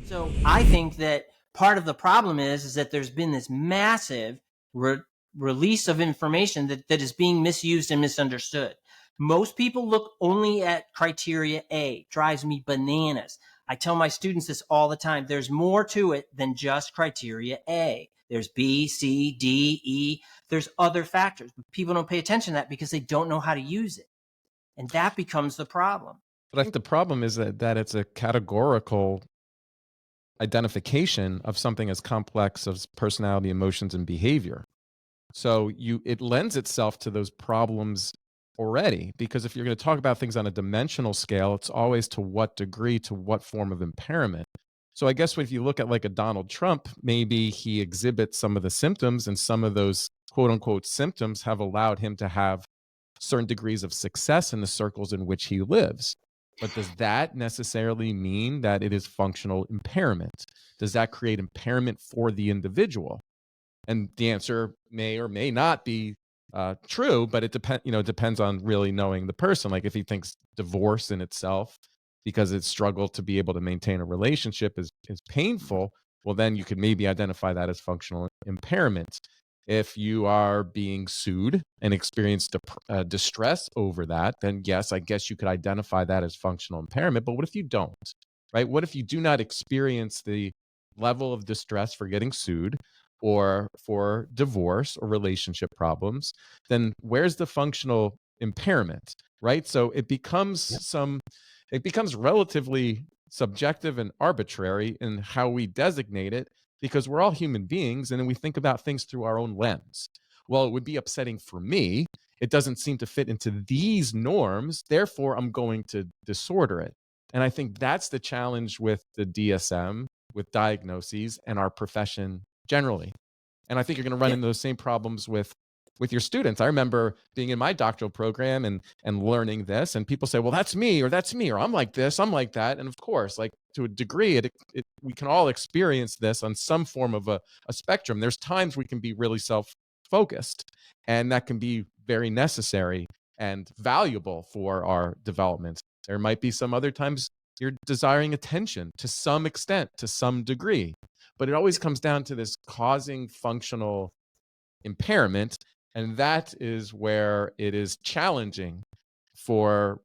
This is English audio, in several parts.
So I think that part of the problem is that there's been this massive release of information that is being misused and misunderstood. Most people look only at criteria A. Drives me bananas. I tell my students this all the time. There's more to it than just criteria A. There's B, C, D, E. There's other factors. But people don't pay attention to that because they don't know how to use it. And that becomes the problem. But I think the problem is that it's a categorical identification of something as complex as personality, emotions, and behavior. So it lends itself to those problems already, because if you're going to talk about things on a dimensional scale, it's always to what degree, to what form of impairment. So I guess if you look at like a Donald Trump, maybe he exhibits some of the symptoms, and some of those quote unquote symptoms have allowed him to have certain degrees of success in the circles in which he lives. But does that necessarily mean that it is functional impairment? Does that create impairment for the individual? And the answer may or may not be true, but it depends on really knowing the person. Like if he thinks divorce in itself, because it's struggled to be able to maintain a relationship, is painful, well, then you could maybe identify that as functional impairment. If you are being sued and experience distress over that, then yes, I guess you could identify that as functional impairment. But what if you don't, right? What if you do not experience the level of distress for getting sued or for divorce or relationship problems? Then where's the functional impairment, right? So it becomes relatively subjective and arbitrary in how we designate it, because we're all human beings and then we think about things through our own lens. Well, it would be upsetting for me. It doesn't seem to fit into these norms. Therefore, I'm going to disorder it. And I think that's the challenge with the DSM, with diagnoses, and our profession generally. And I think you're going to run into those same problems with your students. I remember being in my doctoral program and learning this, and people say, well, that's me, or I'm like this, I'm like that. And of course, like to a degree, we can all experience this on some form of a spectrum. There's times we can be really self-focused, and that can be very necessary and valuable for our development. There might be some other times you're desiring attention to some extent, to some degree, but it always comes down to this causing functional impairment. And that is where it is challenging for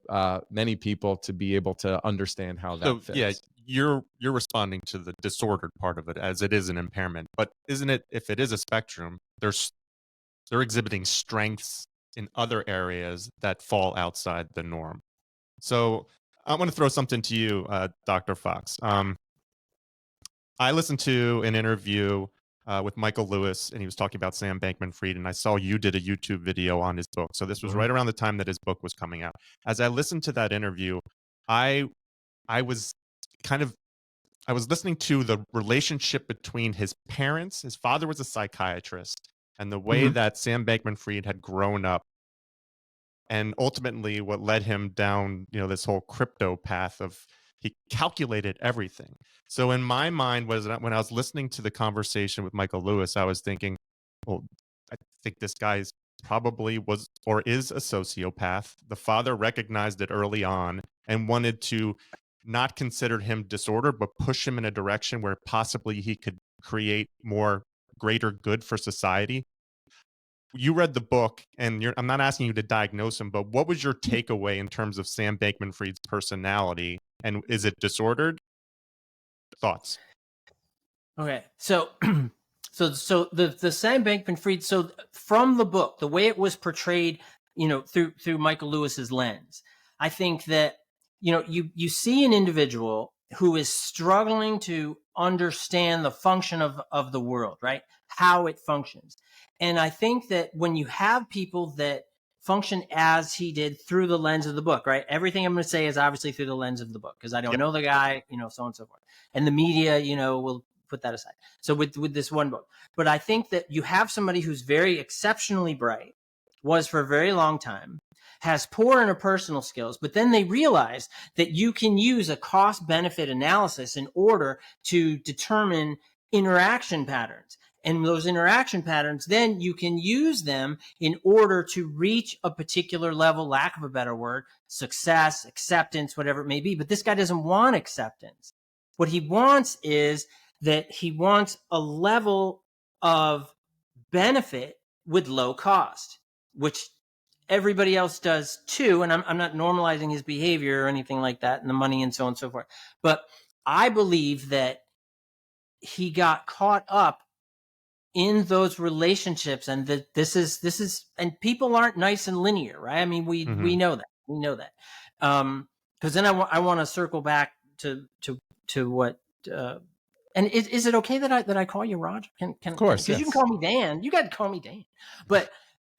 many people to be able to understand how that fits. Yeah, you're responding to the disordered part of it as it is an impairment. But isn't it, if it is a spectrum, they're exhibiting strengths in other areas that fall outside the norm. So I want to throw something to you, Dr. Fox. I listened to an interview with Michael Lewis, and he was talking about Sam Bankman-Fried, and I saw you did a YouTube video on his book. So this was right around the time that his book was coming out. As I listened to that interview, I was listening to the relationship between his parents. His father was a psychiatrist, and the way that Sam Bankman-Fried had grown up, and ultimately what led him down, this whole crypto path of he calculated everything. So in my mind, when I was listening to the conversation with Michael Lewis, I was thinking, well, I think this guy probably was or is a sociopath. The father recognized it early on and wanted to not consider him disordered, but push him in a direction where possibly he could create more greater good for society. You read the book, and I'm not asking you to diagnose him, but what was your takeaway in terms of Sam Bankman-Fried's personality? And is it disordered? Thoughts? Okay, so the Sam Bankman-Fried. So from the book, the way it was portrayed, through Michael Lewis's lens, I think that you see an individual who is struggling to understand the function of the world, right? How it functions. And I think that when you have people that function as he did through the lens of the book, right? Everything I'm going to say is obviously through the lens of the book because I don't know the guy, so on and so forth. And the media, will put that aside. So with this one book, but I think that you have somebody who's very exceptionally bright, was for a very long time, has poor interpersonal skills, but then they realize that you can use a cost-benefit analysis in order to determine interaction patterns. And those interaction patterns, then you can use them in order to reach a particular level, lack of a better word, success, acceptance, whatever it may be. But this guy doesn't want acceptance. What he wants is that he wants a level of benefit with low cost, which everybody else does too. And I'm not normalizing his behavior or anything like that, and the money and so on and so forth. But I believe that he got caught up in those relationships, and that this is, and people aren't nice and linear, right? I mean, we know that. Because then I want to circle back to what. And is it okay that I call you Roger? Of course, because you can call me Dan. You got to call me Dan. But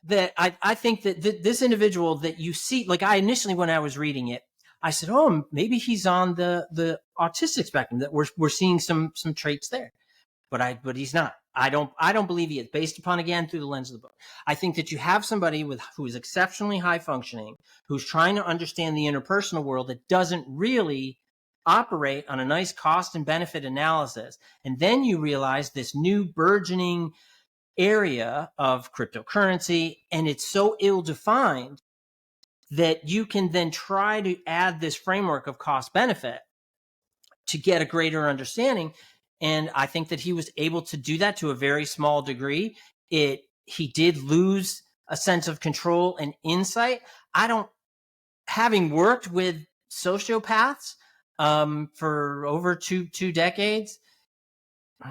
that I think that this individual that you see, like I initially when I was reading it, I said, oh, maybe he's on the autistic spectrum. That we're seeing some traits there, but he's not. I don't believe he is, based upon, again, through the lens of the book. I think that you have somebody who is exceptionally high functioning, who's trying to understand the interpersonal world, that doesn't really operate on a nice cost and benefit analysis. And then you realize this new burgeoning area of cryptocurrency, and it's so ill-defined that you can then try to add this framework of cost benefit to get a greater understanding. And I think that he was able to do that to a very small degree. He did lose a sense of control and insight. Having worked with sociopaths for over two decades,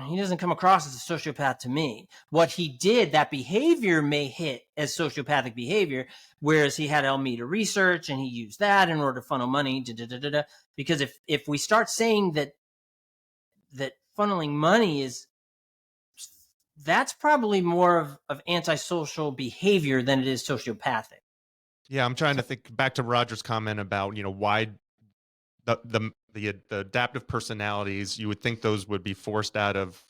he doesn't come across as a sociopath to me. What he did, that behavior may hit as sociopathic behavior, whereas he had Alameda research and he used that in order to funnel money. Because if we start saying that funneling money that's probably more of antisocial behavior than it is sociopathic. Yeah, I'm trying to think back to Roger's comment about, why the adaptive personalities, you would think those would be forced out of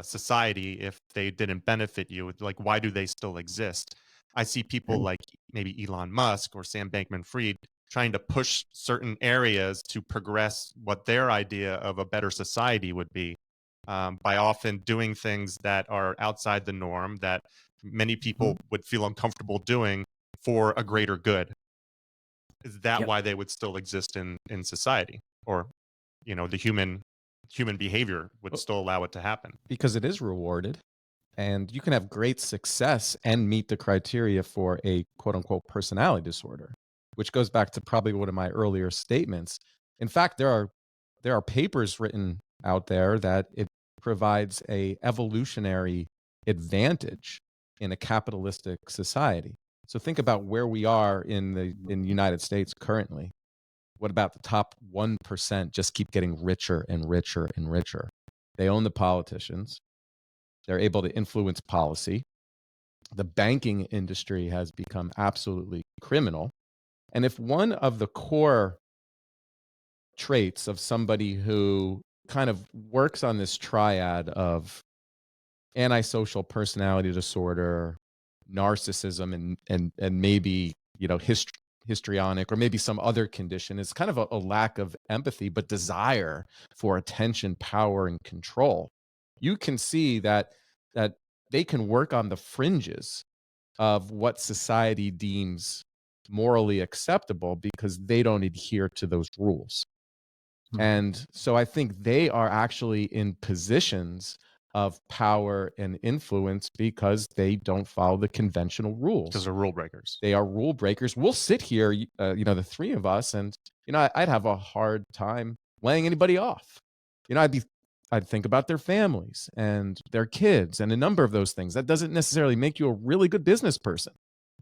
society if they didn't benefit you. Like, why do they still exist? I see people like maybe Elon Musk or Sam Bankman-Fried trying to push certain areas to progress what their idea of a better society would be, by often doing things that are outside the norm that many people would feel uncomfortable doing for a greater good. Is that why they would still exist in society? Or, the human behavior would still allow it to happen? Because it is rewarded, and you can have great success and meet the criteria for a quote unquote personality disorder, which goes back to probably one of my earlier statements. In fact, there are papers written out there that it provides a evolutionary advantage in a capitalistic society. So think about where we are in the United States currently. What about the top 1% just keep getting richer and richer and richer? They own the politicians. They're able to influence policy. The banking industry has become absolutely criminal. And if one of the core traits of somebody who kind of works on this triad of antisocial personality disorder, narcissism, and maybe histrionic or maybe some other condition, is kind of a lack of empathy but desire for attention, power, and control, you can see that they can work on the fringes of what society deems morally acceptable because they don't adhere to those rules. And so I think they are actually in positions of power and influence because they don't follow the conventional rules. Because they're rule breakers. They are rule breakers. We'll sit here, the three of us, and I'd have a hard time laying anybody off. I'd think about their families and their kids and a number of those things. That doesn't necessarily make you a really good business person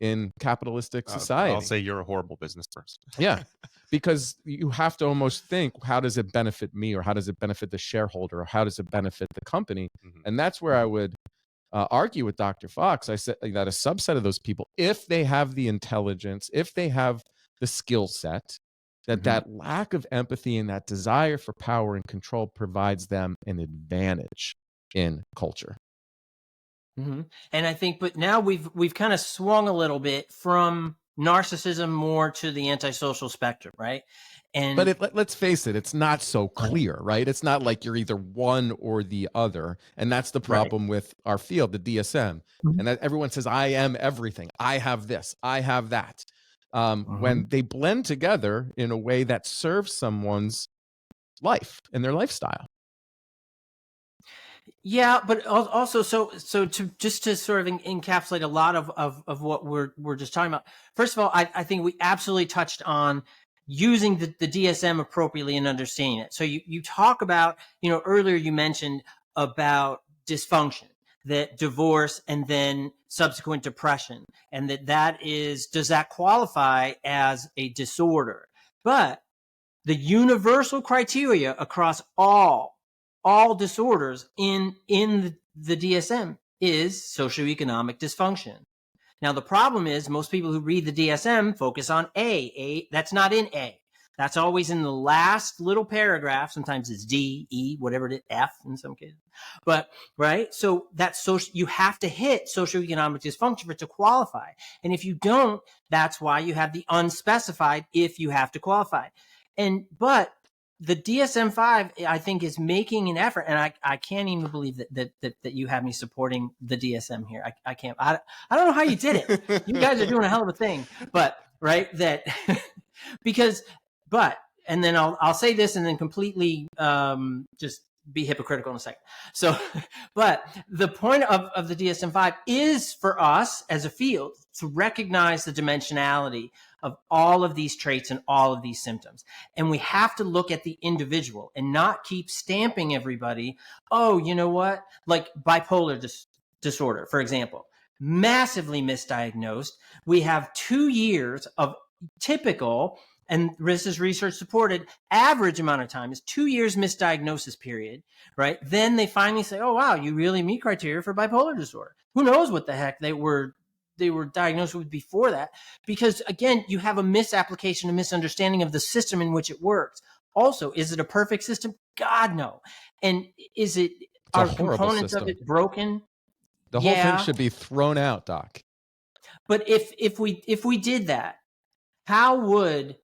in capitalistic society. I'll say you're a horrible business person. Yeah, because you have to almost think, how does it benefit me, or how does it benefit the shareholder, or how does it benefit the company? And that's where I would argue with Dr. Fox. I said that a subset of those people, if they have the intelligence, if they have the skill set, that lack of empathy and that desire for power and control provides them an advantage in culture. And I think, but now we've kind of swung a little bit from narcissism more to the antisocial spectrum, right? But let's face it, it's not so clear, right? It's not like you're either one or the other. And that's the problem with our field, the DSM. And that everyone says, I am everything. I have this. I have that. When they blend together in a way that serves someone's life and their lifestyle. Yeah, but also, so to just to sort of encapsulate a lot of what we're just talking about. First of all, I think we absolutely touched on using the DSM appropriately and understanding it. So you talk about, earlier you mentioned about dysfunction, that divorce and then subsequent depression, and does that qualify as a disorder? But the universal criteria across all disorders in the DSM is socioeconomic dysfunction. Now, the problem is most people who read the DSM focus on A. That's not in A. That's always in the last little paragraph. Sometimes it's D, E, whatever it is, F in some cases. But, right? So that's you have to hit socioeconomic dysfunction for it to qualify. And if you don't, that's why you have the unspecified if you have to qualify. But the DSM-5, I think, is making an effort, and I can't even believe that you have me supporting the DSM here. I can't. I don't know how you did it. You guys are doing a hell of a thing, but right and then I'll say this and then completely just be hypocritical in a second. So, but the point of the DSM-5 is for us as a field to recognize the dimensionality of all of these traits and all of these symptoms. And we have to look at the individual and not keep stamping everybody. Oh, you know what? Like bipolar disorder, for example, massively misdiagnosed. We have 2 years of typical, and this is research supported, average amount of time is 2 years misdiagnosis period, right? Then they finally say, oh, wow, you really meet criteria for bipolar disorder. Who knows what the heck they were diagnosed with before that? Because again, you have a misapplication, a misunderstanding of the system in which it works. Also, is it a perfect system? God, no. And are components of it broken? The whole thing should be thrown out, Doc. But if we did that, how would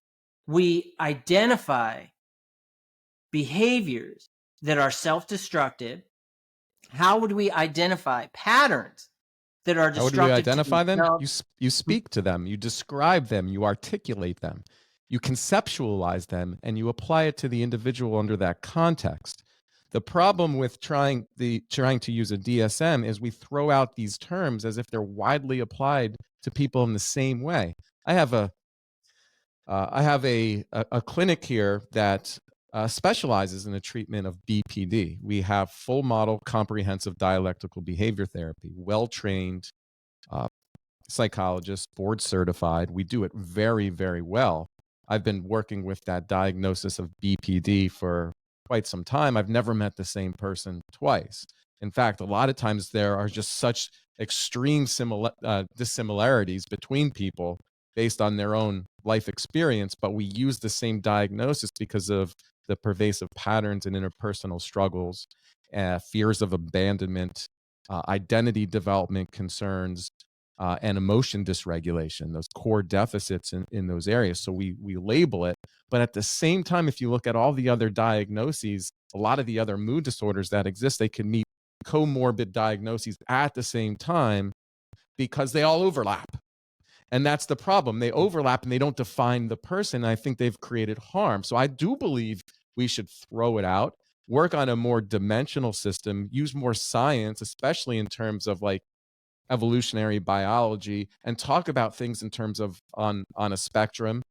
we identify behaviors that are self-destructive? How would we identify patterns that are destructive? How would we identify them? You speak to them, you describe them, you articulate them, you conceptualize them, and you apply it to the individual under that context. The problem with trying to use a DSM is we throw out these terms as if they're widely applied to people in the same way. I have a clinic here that specializes in the treatment of BPD. We have full model comprehensive dialectical behavior therapy, well-trained psychologists, board certified. We do it very, very well. I've been working with that diagnosis of BPD for quite some time. I've never met the same person twice. In fact, a lot of times there are just such extreme dissimilarities between people based on their own life experience, but we use the same diagnosis because of the pervasive patterns and interpersonal struggles, fears of abandonment, identity development concerns, and emotion dysregulation, those core deficits in those areas. So we label it. But at the same time, if you look at all the other diagnoses, a lot of the other mood disorders that exist, they can meet comorbid diagnoses at the same time because they all overlap. And that's the problem. They overlap and they don't define the person. I think they've created harm. So I do believe we should throw it out, work on a more dimensional system, use more science, especially in terms of like evolutionary biology, and talk about things in terms of on a spectrum